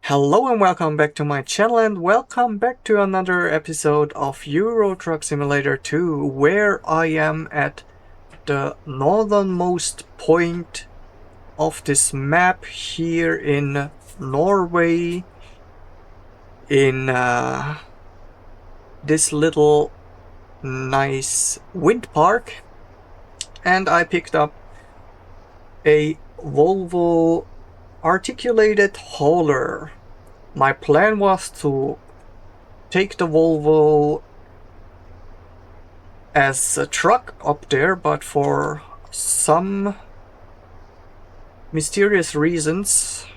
Hello and welcome back to my channel, and welcome back to another episode of Euro Truck Simulator 2, where I am at the northernmost point of this map here in Norway, in this little nice wind park. And I picked up a Volvo articulated hauler. My plan was to take the Volvo as a truck up there, but for some mysterious reasons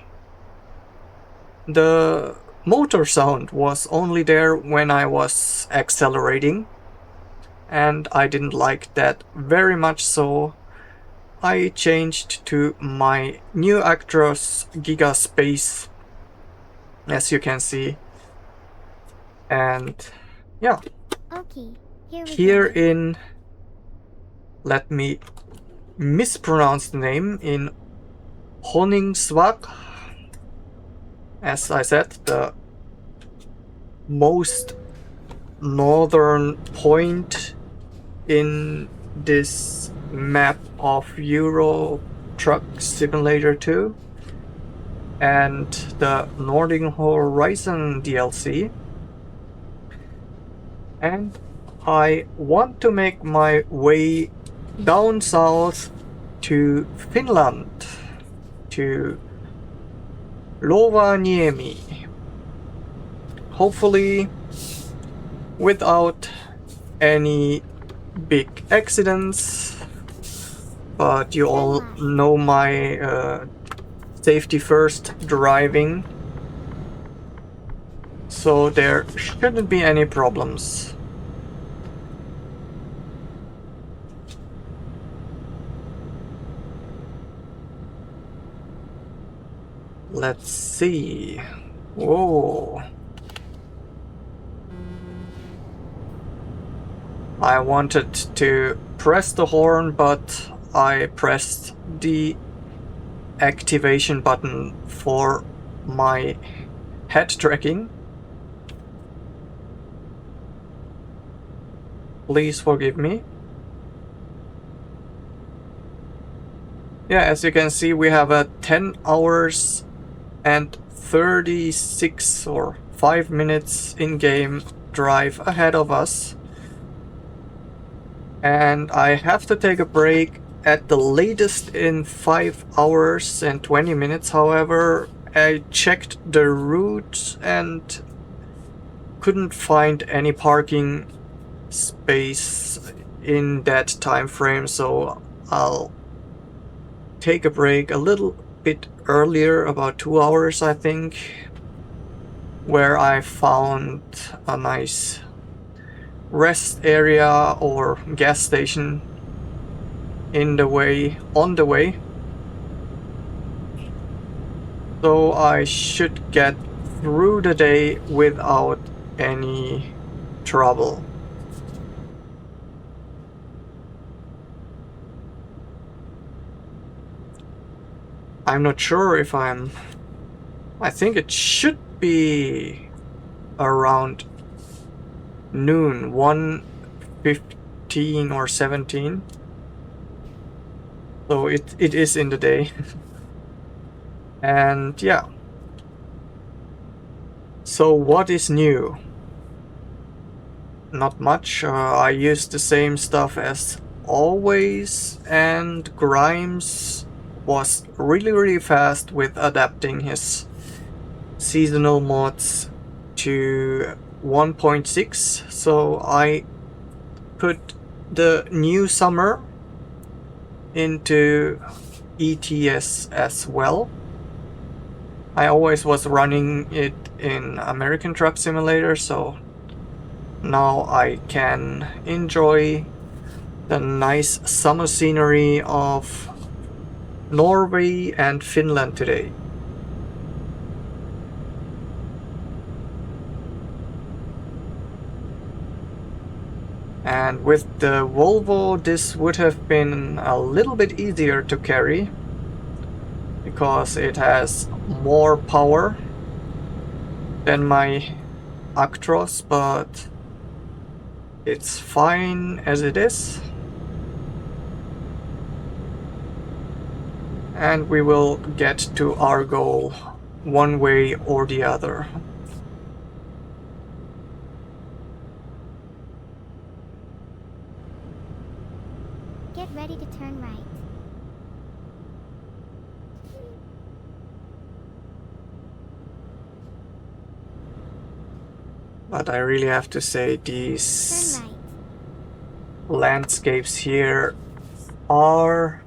the motor sound was only there when I was accelerating, and I didn't like that very much, so I changed to my new Actros Giga Space, as you can see. And yeah, Okay, here in, let me mispronounce the name, in Honningsvåg, as I said, the most northern point in this map of Euro Truck Simulator 2 and the Northern Horizon DLC. And I want to make my way down south to Finland, to Rovaniemi, hopefully without any big accidents, but you all know my safety first driving, so there shouldn't be any problems. Let's see. Whoa. I wanted to press the horn, but I pressed the activation button for my head tracking. Please forgive me. Yeah, as you can see, we have a 10 hours and 36 or 5 minutes in-game drive ahead of us. And I have to take a break at the latest in 5 hours and 20 minutes. However, I checked the route and couldn't find any parking space in that time frame, so I'll take a break a little bit earlier, about 2 hours I think, where I found a nice rest area or gas station on the way, so I should get through the day without any trouble. I'm not sure if I think it should be around noon, 1:15 or 17. So it is in the day. And yeah. So what is new? Not much. I use the same stuff as always, and Grimes was really fast with adapting his seasonal mods to 1.6, so I put the new summer into ETS as well. I always was running it in American Truck Simulator, so now I can enjoy the nice summer scenery of Norway and Finland today. And with the Volvo, this would have been a little bit easier to carry because it has more power than my Actros, but it's fine as it is. And we will get to our goal one way or the other. Get ready to turn right. But I really have to say, these landscapes here are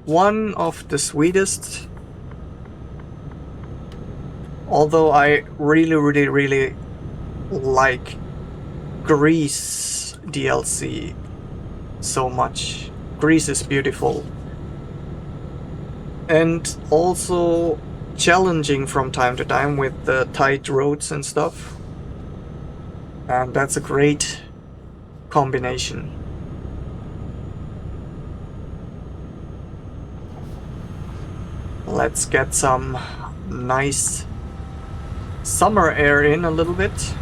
one of the sweetest. Although I really like Greece DLC so much. Greece is beautiful. And also challenging from time to time with the tight roads and stuff. And that's a great combination. Let's get some nice summer air in a little bit.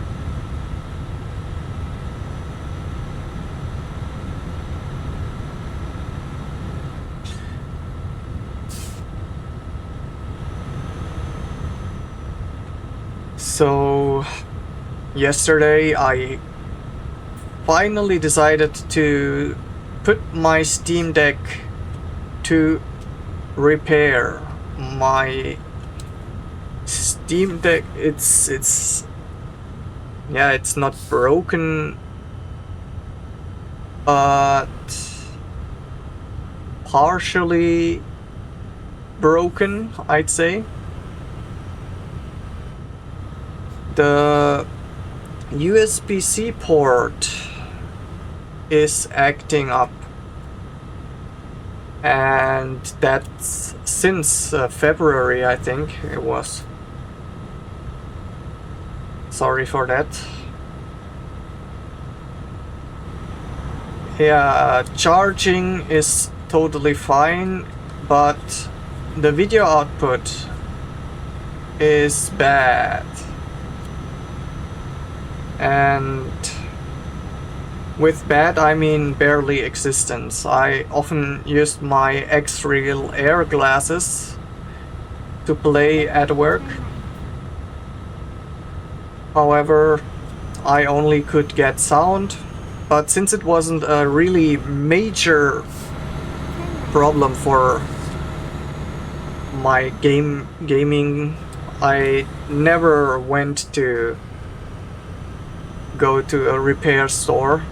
So yesterday I finally decided to put my Steam Deck to repair. My Steam Deck, it's not broken, but partially broken, I'd say. The USB-C port is acting up, and that's since February, I think it was. Sorry for that. Yeah, charging is totally fine, but the video output is bad. And with bad I mean barely existence. I often used my X-Real Air glasses to play at work. However, I only could get sound, but since it wasn't a really major problem for my gaming, I never went to go to a repair store.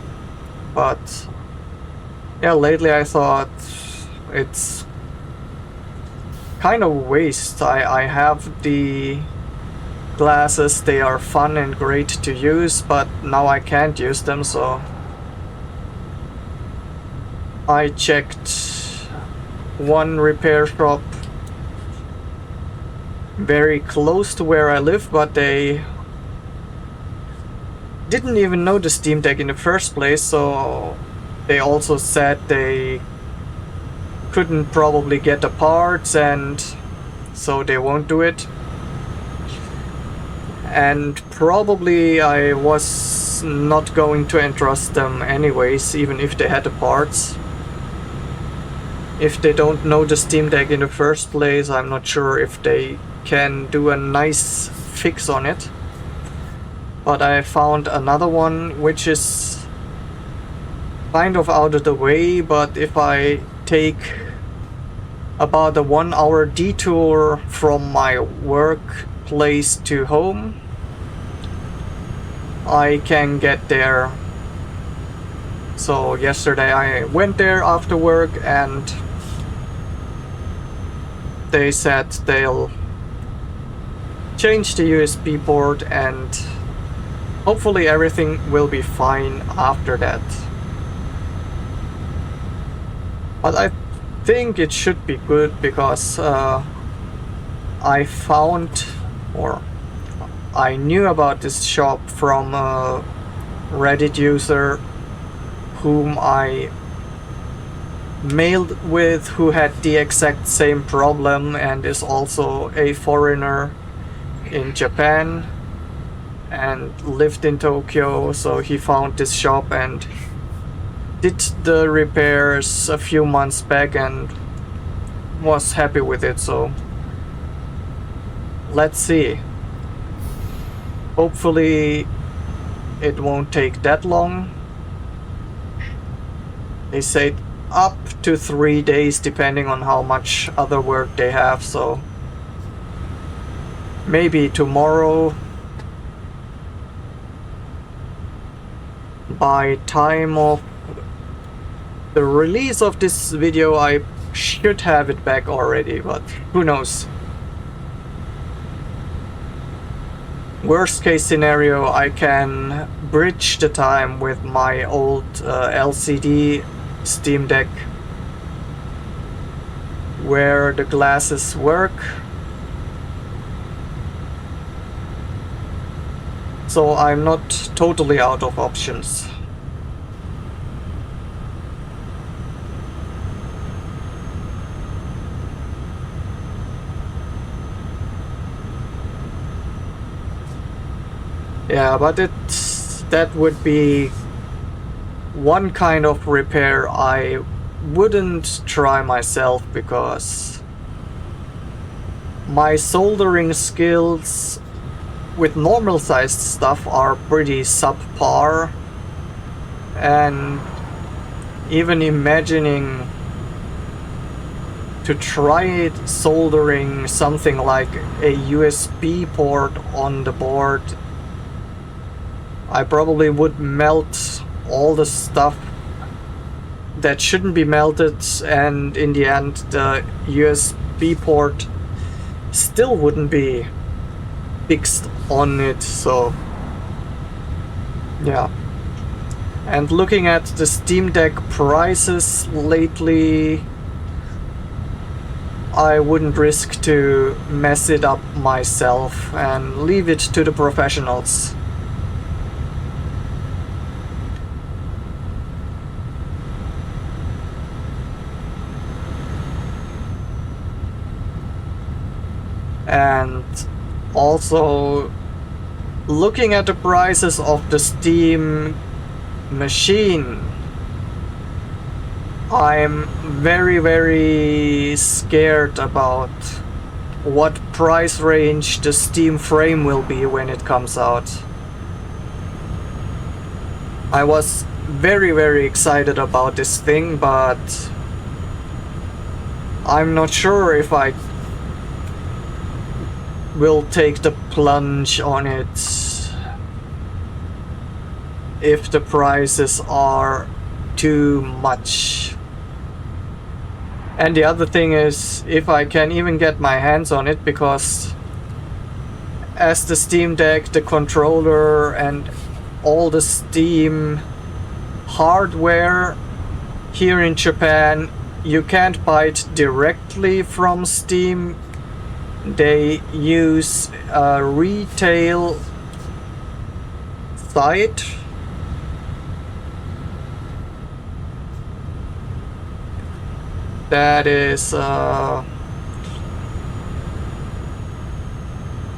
But yeah, lately I thought it's kind of waste. I have the glasses, they are fun and great to use, but now I can't use them, so I checked one repair shop very close to where I live, but they didn't even know the Steam Deck in the first place, so they also said they couldn't probably get the parts, and so they won't do it. And probably I was not going to entrust them anyways, even if they had the parts. If they don't know the Steam Deck in the first place, I'm not sure if they can do a nice fix on it. But I found another one which is kind of out of the way, but if I take about a 1 hour detour from my workplace to home, I can get there. So yesterday I went there after work and they said they'll change the USB port and hopefully everything will be fine after that. But I think it should be good because I found, or I knew about this shop from a Reddit user whom I mailed with, who had the exact same problem and is also a foreigner in Japan and lived in Tokyo, so he found this shop and did the repairs a few months back and was happy with it. So let's see. Hopefully it won't take that long. They say up to 3 days depending on how much other work they have, so maybe tomorrow. By time of the release of this video I should have it back already, but who knows. Worst case scenario, I can bridge the time with my old LCD Steam Deck where the glasses work. So I'm not totally out of options. Yeah, but that would be one kind of repair I wouldn't try myself, because my soldering skills with normal sized stuff are pretty subpar, and even imagining to try soldering something like a USB port on the board, I probably would melt all the stuff that shouldn't be melted, and in the end the USB port still wouldn't be fixed on it. So yeah. And looking at the Steam Deck prices lately, I wouldn't risk to mess it up myself and leave it to the professionals. And also, looking at the prices of the Steam machine, I'm very scared about what price range the Steam frame will be when it comes out. I was very excited about this thing, but I'm not sure if I will take the plunge on it if the prices are too much. And the other thing is if I can even get my hands on it, because as the Steam Deck, the controller and all the Steam hardware here in Japan, you can't buy it directly from Steam. They use a retail site that is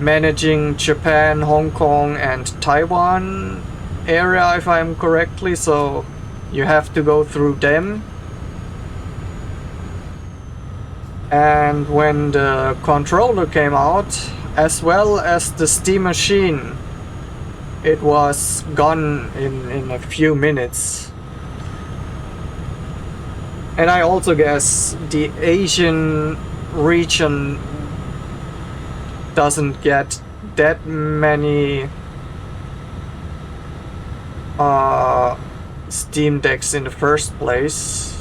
managing Japan, Hong Kong and Taiwan area, if I'm correctly, so you have to go through them. And when the controller came out, as well as the Steam machine, it was gone in a few minutes. And I also guess the Asian region doesn't get that many Steam Decks in the first place.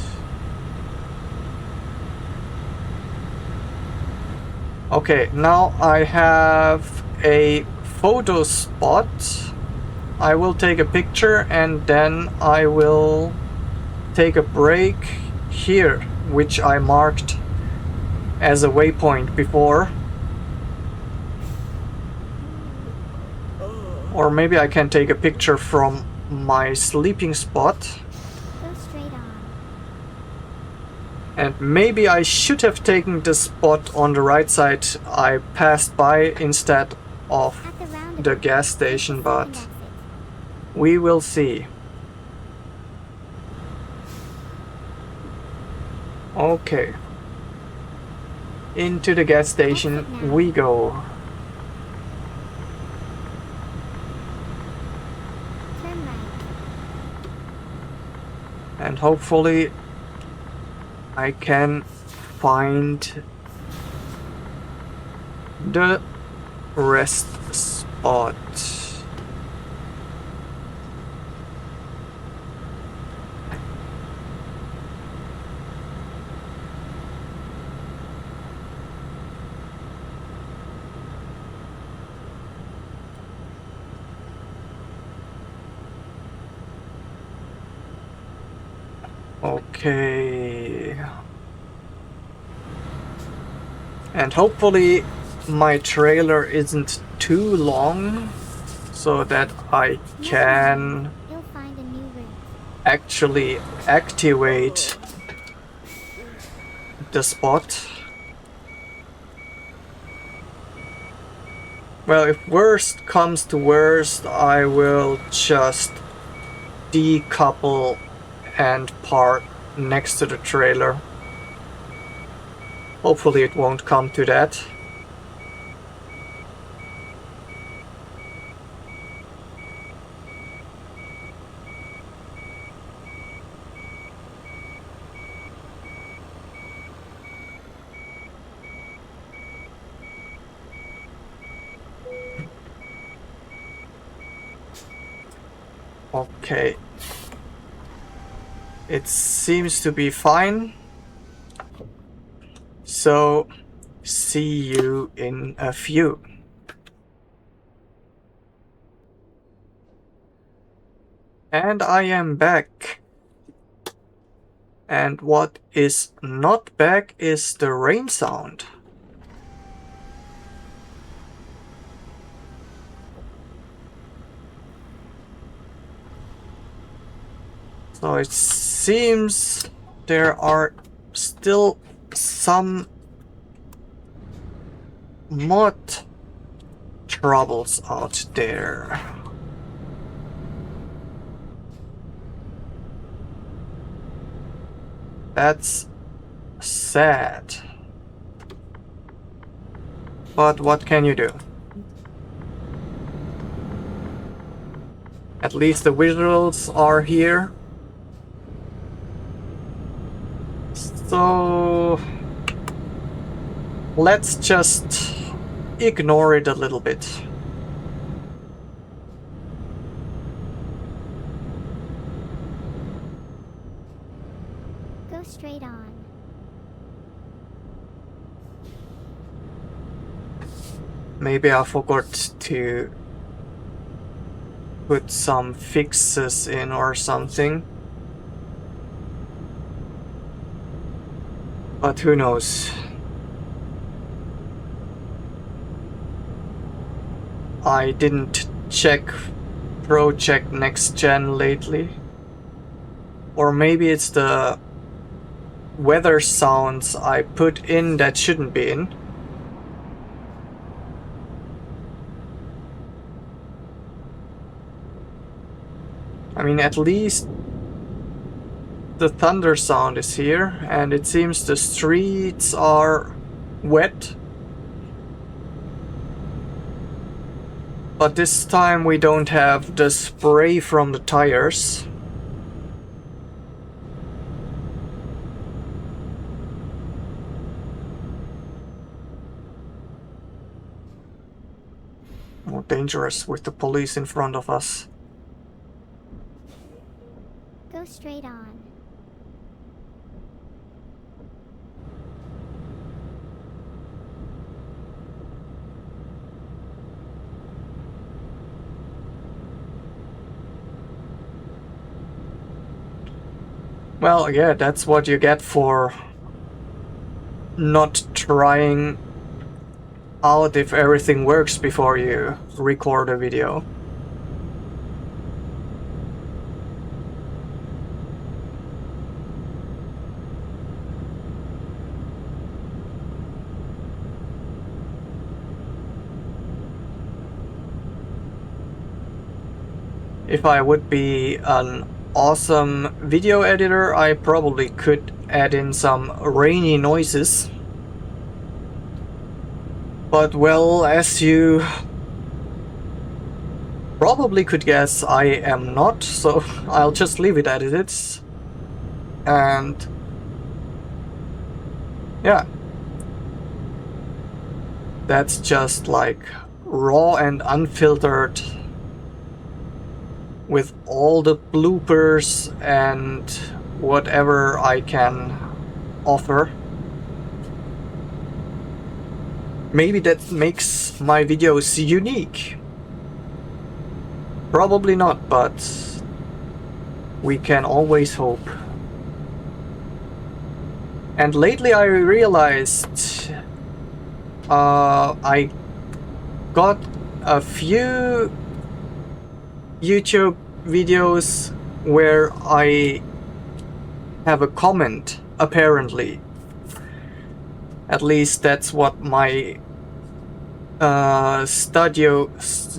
Okay, now I have a photo spot. I will take a picture and then I will take a break here, which I marked as a waypoint before. Or maybe I can take a picture from my sleeping spot. Go straight on. And maybe I should have taken the spot on the right side I passed by instead of At the roundabout, the gas take the station, second but exit. we will see. Okay. Into the gas station Exit now. we go. Turn right. And hopefully I can find the rest spot. Okay. And hopefully my trailer isn't too long so that I can You'll find a new route. actually activate the spot. Well, if worst comes to worst, I will just decouple and park next to the trailer. Hopefully it won't come to that. Okay. It seems to be fine. So, see you in a few. And I am back. And what is not back is the rain sound. So it seems there are still some mod troubles out there. That's sad. But what can you do? At least the visuals are here. So let's just ignore it a little bit. Go straight on. Maybe I forgot to put some fixes in or something. But who knows? I didn't check Project Next Gen lately. Or maybe it's the weather sounds I put in that shouldn't be in. I mean, at least the thunder sound is here, and it seems the streets are wet. But this time we don't have the spray from the tires. More dangerous with the police in front of us. Go straight on. Well, yeah, that's what you get for not trying out if everything works before you record a video. If I would be an awesome video editor, I probably could add in some rainy noises. But well, as you probably could guess, I am not, so I'll just leave it as it is. And yeah, that's just like raw and unfiltered, with all the bloopers and whatever I can offer. Maybe that makes my videos unique. Probably not, but we can always hope. And lately I realized I got a few YouTube videos where I have a comment, apparently. At least that's what my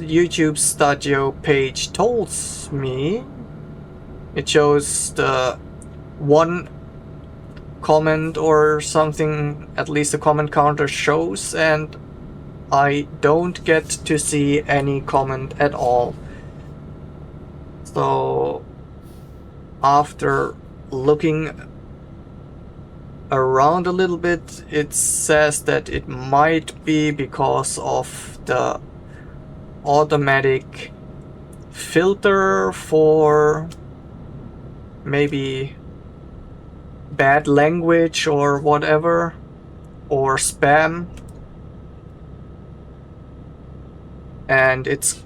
YouTube Studio page told me. It shows the one comment or something, at least the comment counter shows, and I don't get to see any comment at all. So after looking around a little bit, it says that it might be because of the automatic filter for maybe bad language or whatever, or spam, and it's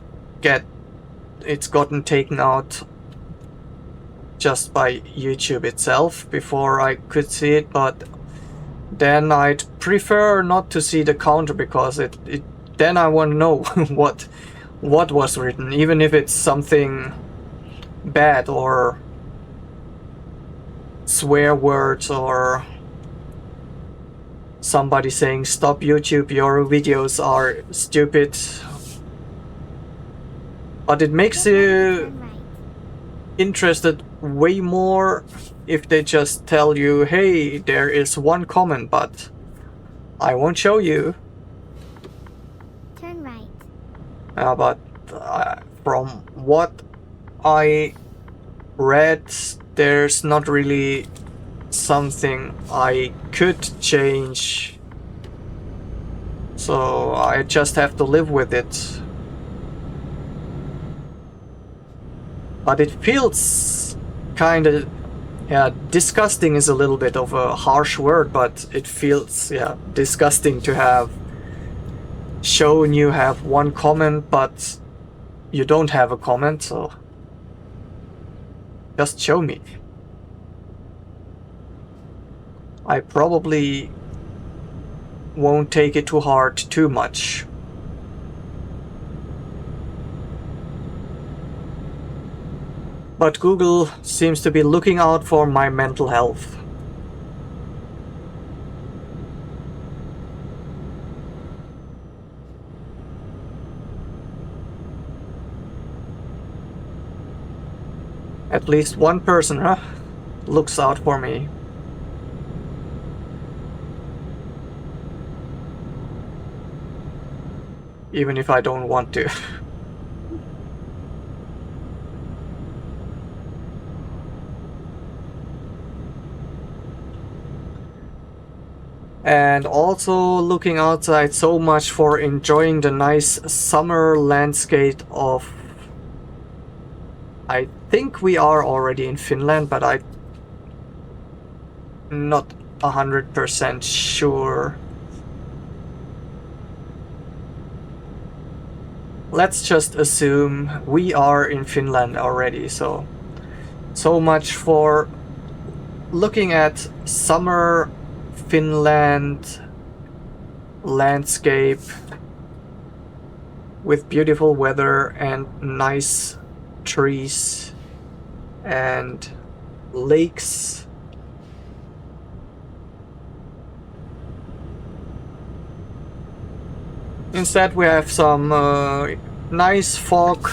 gotten taken out just by YouTube itself before I could see it. But then I'd prefer not to see the counter, because then I want to know what was written, even if it's something bad or swear words or somebody saying stop YouTube, your videos are stupid. But it makes you interested way more if they just tell you, hey, there is one comment, but I won't show you. Turn right. But from what I read, there's not really something I could change, so I just have to live with it. But it feels kind of, yeah, disgusting is a little bit of a harsh word, but it feels, yeah, disgusting to have shown you have one comment, but you don't have a comment, so just show me. I probably won't take it too hard too much. But Google seems to be looking out for my mental health. At least one person, huh? Looks out for me. Even if I don't want to. And also looking outside so much for enjoying the nice summer landscape of... I think we are already in Finland, but I'm not 100% sure. Let's just assume we are in Finland already, so much for looking at summer Finland landscape with beautiful weather and nice trees and lakes. Instead we have some nice fog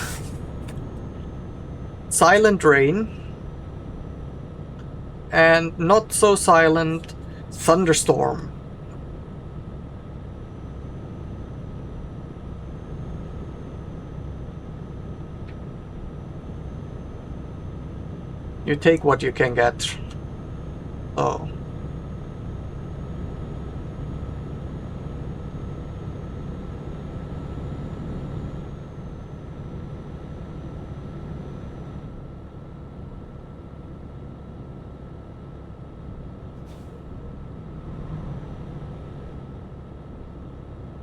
silent rain and not so silent thunderstorm. You take what you can get. Oh.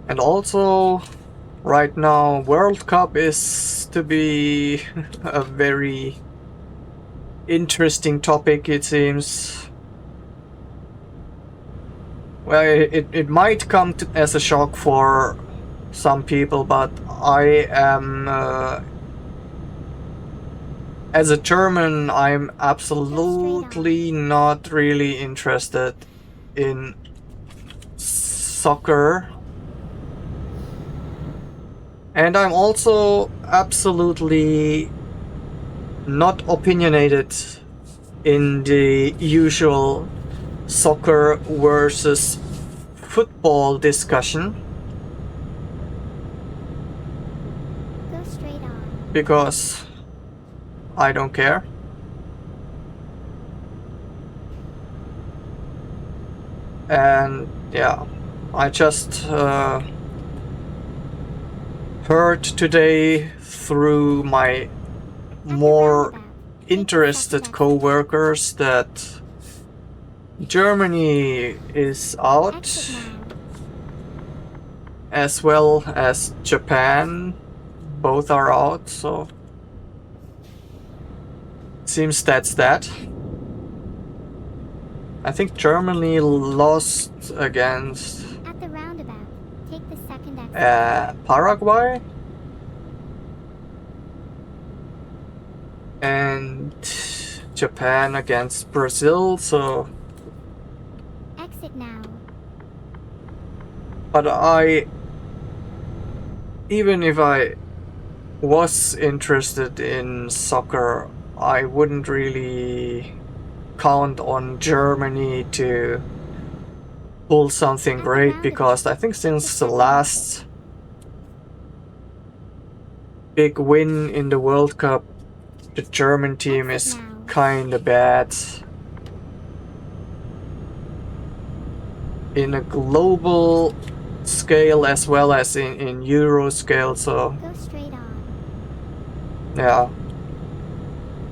And also, right now, World Cup is to be a very interesting topic, it seems. Well, it might come as a shock for some people, but I am, as a German, I'm absolutely not really interested in soccer. And I'm also absolutely not opinionated in the usual soccer versus football discussion. Go straight on. Because I don't care. And yeah, I just heard today through my more interested co-workers that Germany is out, as well as Japan. Both are out, so seems that's that. I think Germany lost against At the roundabout, take the second exit. Paraguay. And Japan against Brazil, so... Exit now. But even if I was interested in soccer, I wouldn't really count on Germany to pull something great, because I think since the last big win in the World Cup, the German team is kinda bad in a global scale as well as in Euro scale, so Go straight on. yeah.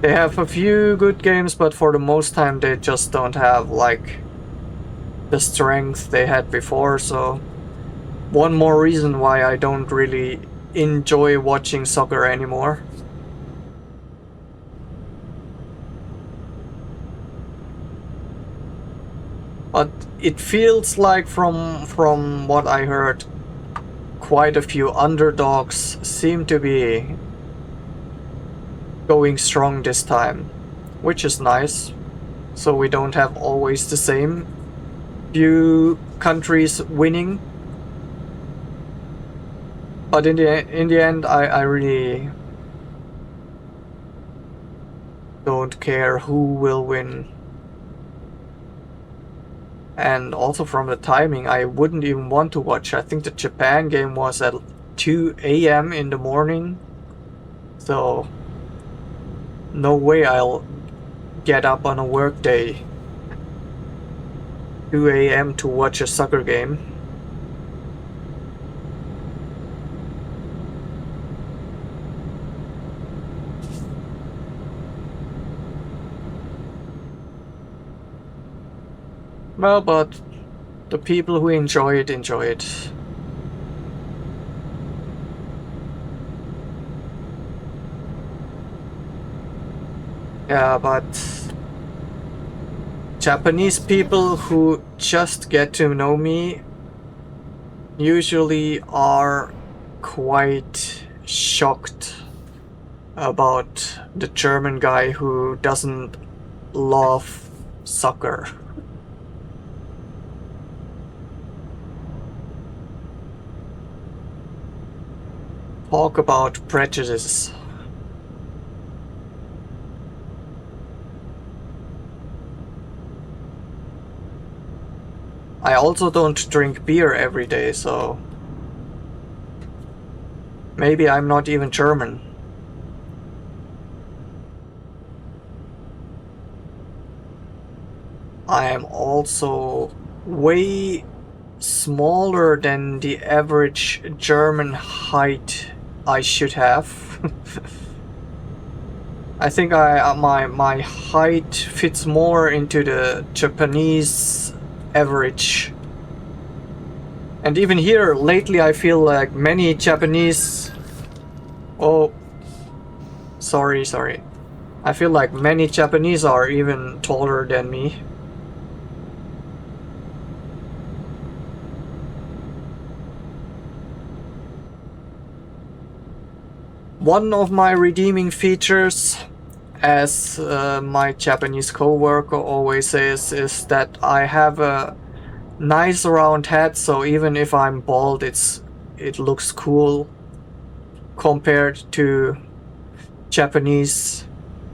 They have a few good games, but for the most time they just don't have like the strength they had before, so one more reason why I don't really enjoy watching soccer anymore. But it feels like from what I heard, quite a few underdogs seem to be going strong this time, which is nice. So we don't have always the same few countries winning. But in the end, I really don't care who will win. And also from the timing, I wouldn't even want to watch. I think the Japan game was at 2 AM in the morning. So no way I'll get up on a work day 2 AM to watch a soccer game. Well, but the people who enjoy it, enjoy it. Yeah, but Japanese people who just get to know me usually are quite shocked about the German guy who doesn't love soccer. Talk about prejudice. I also don't drink beer every day, so maybe I'm not even German. I am also way smaller than the average German height I should have. I think my height fits more into the Japanese average. And even here, lately I feel like many Japanese... Oh, sorry. I feel like many Japanese are even taller than me. One of my redeeming features, as my Japanese coworker always says, is that I have a nice round head, so even if I'm bald, it looks cool compared to Japanese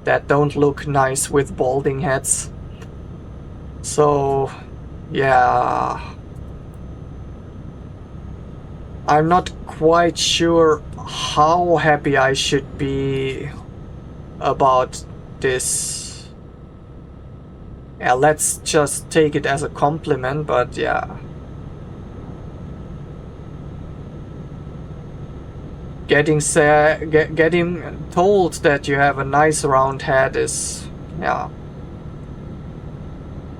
that don't look nice with balding heads. So yeah, I'm not quite sure how happy I should be about this. Yeah, let's just take it as a compliment, but yeah. Getting told that you have a nice round head is, yeah,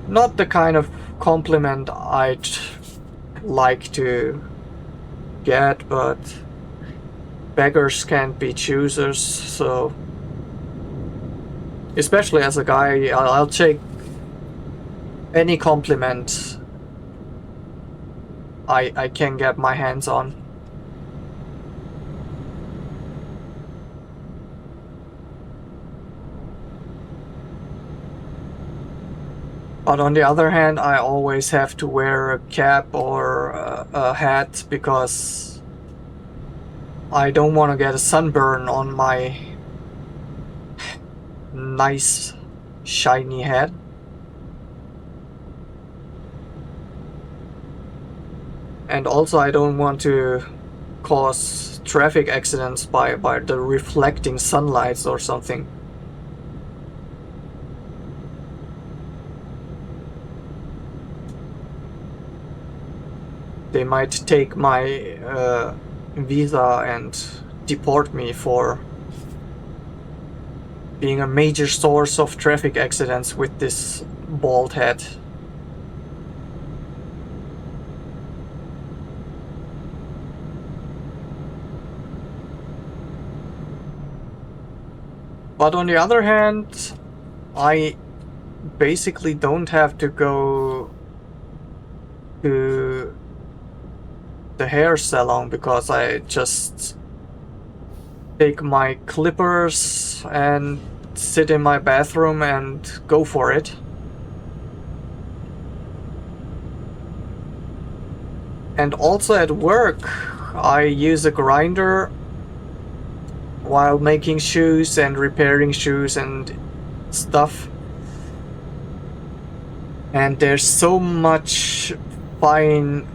not the kind of compliment I'd like to get, but beggars can't be choosers, so especially as a guy, I'll take any compliment I can get my hands on. But on the other hand, I always have to wear a cap or a hat because I don't want to get a sunburn on my nice shiny head. And also I don't want to cause traffic accidents by the reflecting sunlights or something. They might take my visa and deport me for being a major source of traffic accidents with this bald head. But on the other hand, I basically don't have to go to the hair salon because I just take my clippers and sit in my bathroom and go for it. And also at work, I use a grinder while making shoes and repairing shoes and stuff. And there's so much fine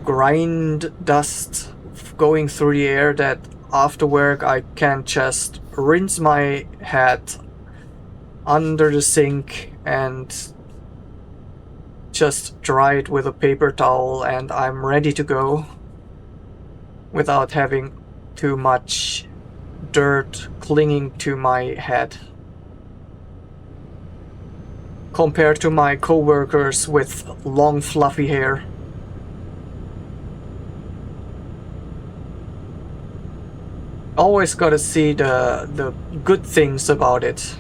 grind dust going through the air that after work I can just rinse my head under the sink and just dry it with a paper towel, and I'm ready to go without having too much dirt clinging to my head. Compared to my co-workers with long fluffy hair. Always gotta see the good things about it.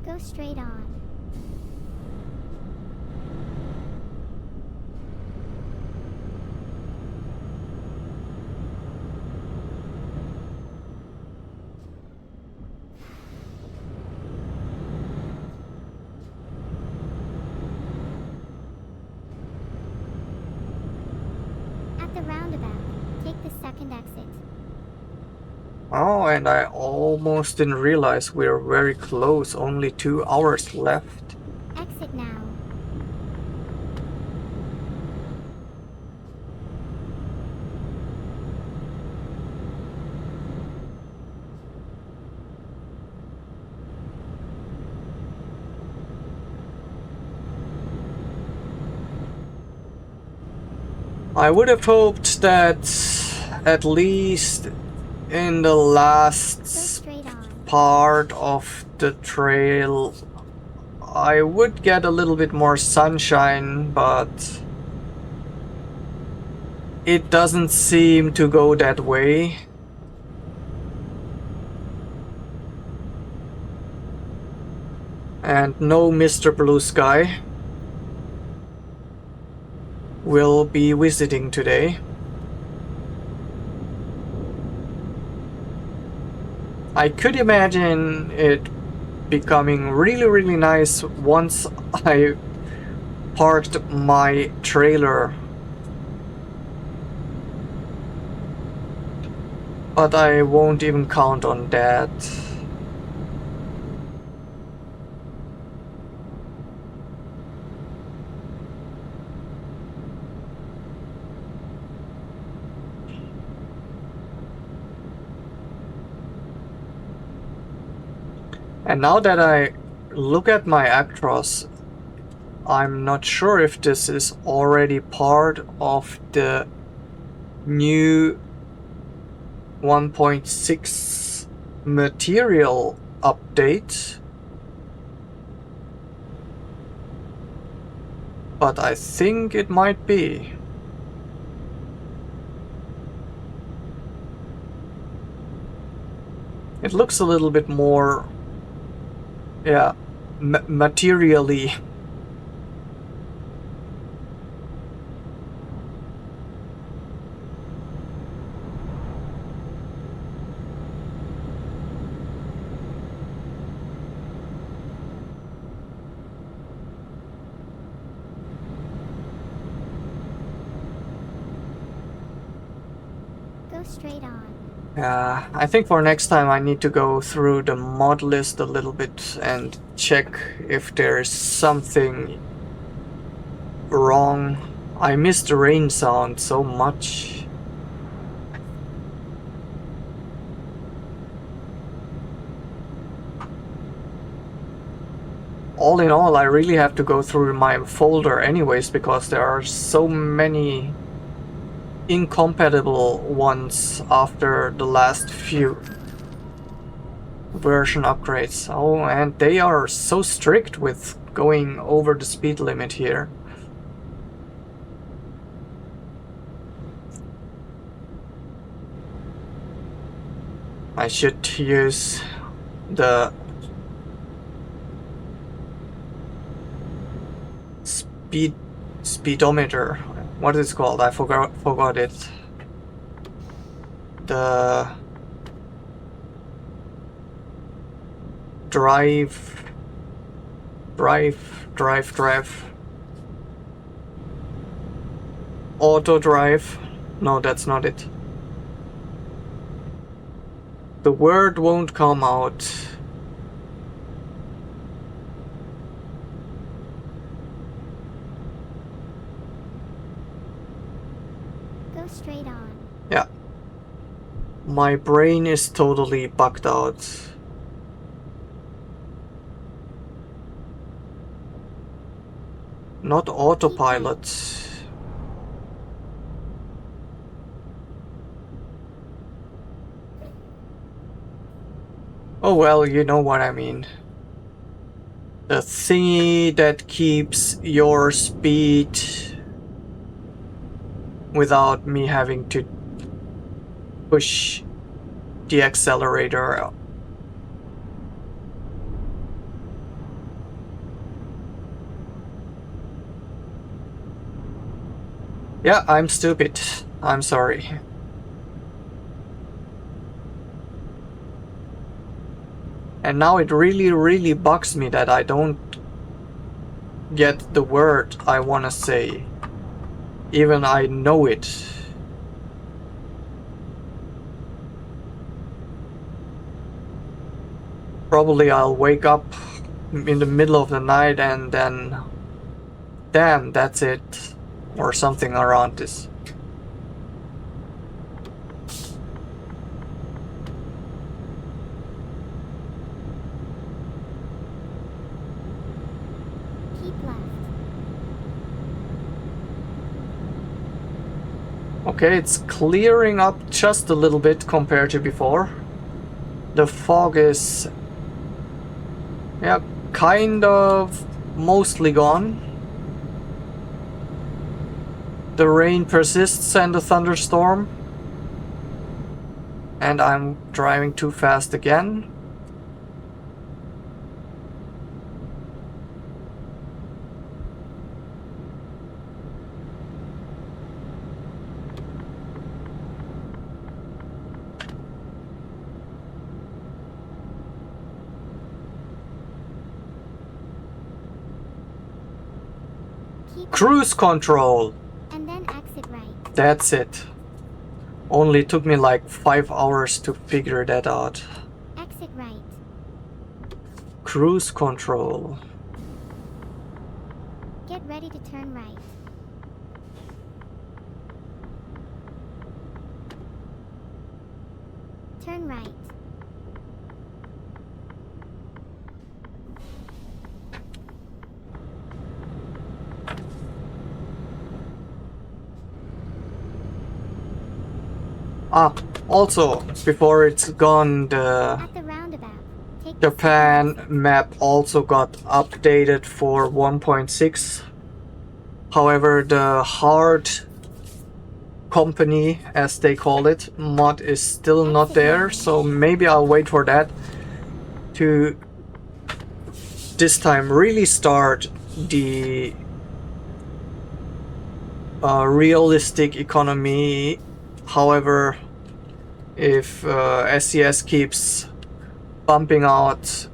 Go straight on. second exit. Oh, and I almost didn't realize we're very close. Only 2 hours left. Exit now. I would have hoped that at least in the Go last straight on. part of the trail I would get a little bit more sunshine, but it doesn't seem to go that way. And no Mr. Blue Sky will be visiting today. I could imagine it becoming really nice once I parked my trailer. But I won't even count on that. And now that I look at my Actros, I'm not sure if this is already part of the new 1.6 material update. But I think it might be. It looks a little bit more, yeah, materially. Go straight on. Yeah, I think for next time I need to go through the mod list a little bit and check if there's something wrong. I miss the rain sound so much. All in all, I really have to go through my folder anyways, because there are so many incompatible ones after the last few version upgrades. Oh, and they are so strict with going over the speed limit here. I should use the speedometer. What is it called? I forgot it. The drive. Auto drive. No, that's not it. The word won't come out. Go straight on. Yeah. My brain is totally bugged out. Not autopilot. Oh well, you know what I mean. The thingy that keeps your speed without me having to push the accelerator. Yeah, I'm stupid. I'm sorry. And now it really bugs me that I don't get the word I wanna say. Even I know it. Probably I'll wake up in the middle of the night and then, damn, that's it, or something around this. Keep left. Okay, it's clearing up just a little bit compared to before. The fog is, yeah, kind of mostly gone. The rain persists and the thunderstorm. And I'm driving too fast again. Keep Cruise control! and then exit right. That's it. Only took me like 5 hours to figure that out. Exit right. Cruise control. Get ready to turn right. Turn right. Ah, also, before it's gone, the At the roundabout, take the Japan map also got updated for 1.6. However, the hard company, as they call it, mod is still not there, so maybe I'll wait for that to this time really start the realistic economy. However, if SES keeps bumping out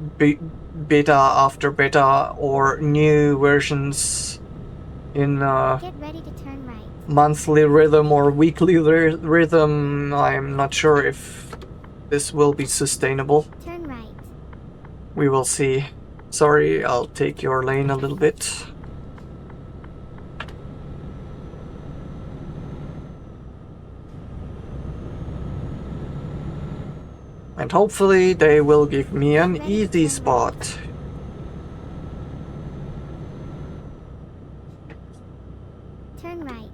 beta after beta or new versions in Get ready to turn right. monthly rhythm or weekly rhythm, I'm not sure if this will be sustainable. Turn right. We will see. Sorry, I'll take your lane a little bit. And hopefully they will give me an easy spot. Turn right.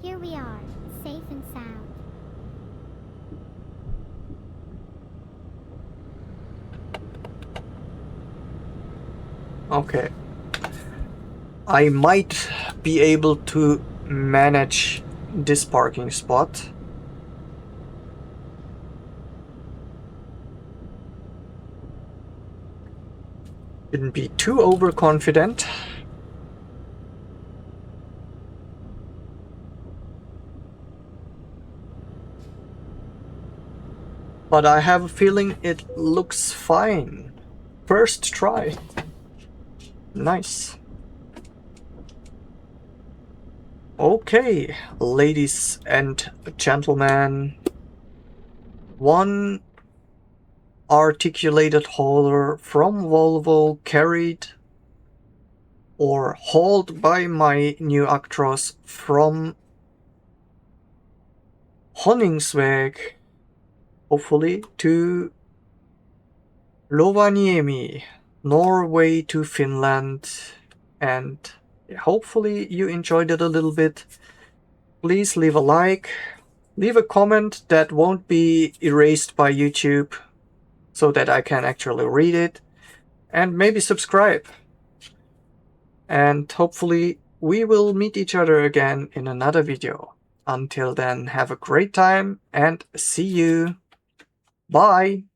Here we are, safe and sound. Okay. I might be able to manage this parking spot. Shouldn't be too overconfident. But I have a feeling it looks fine. First try. Nice. Okay, ladies and gentlemen. One articulated hauler from Volvo carried or hauled by my new Actros from Honningsvåg, hopefully, to Rovaniemi, Norway to Finland, and hopefully you enjoyed it a little bit. Please leave a like, leave a comment that won't be erased by YouTube so that I can actually read it, and maybe subscribe. And hopefully we will meet each other again in another video. Until then, have a great time and see you. Bye.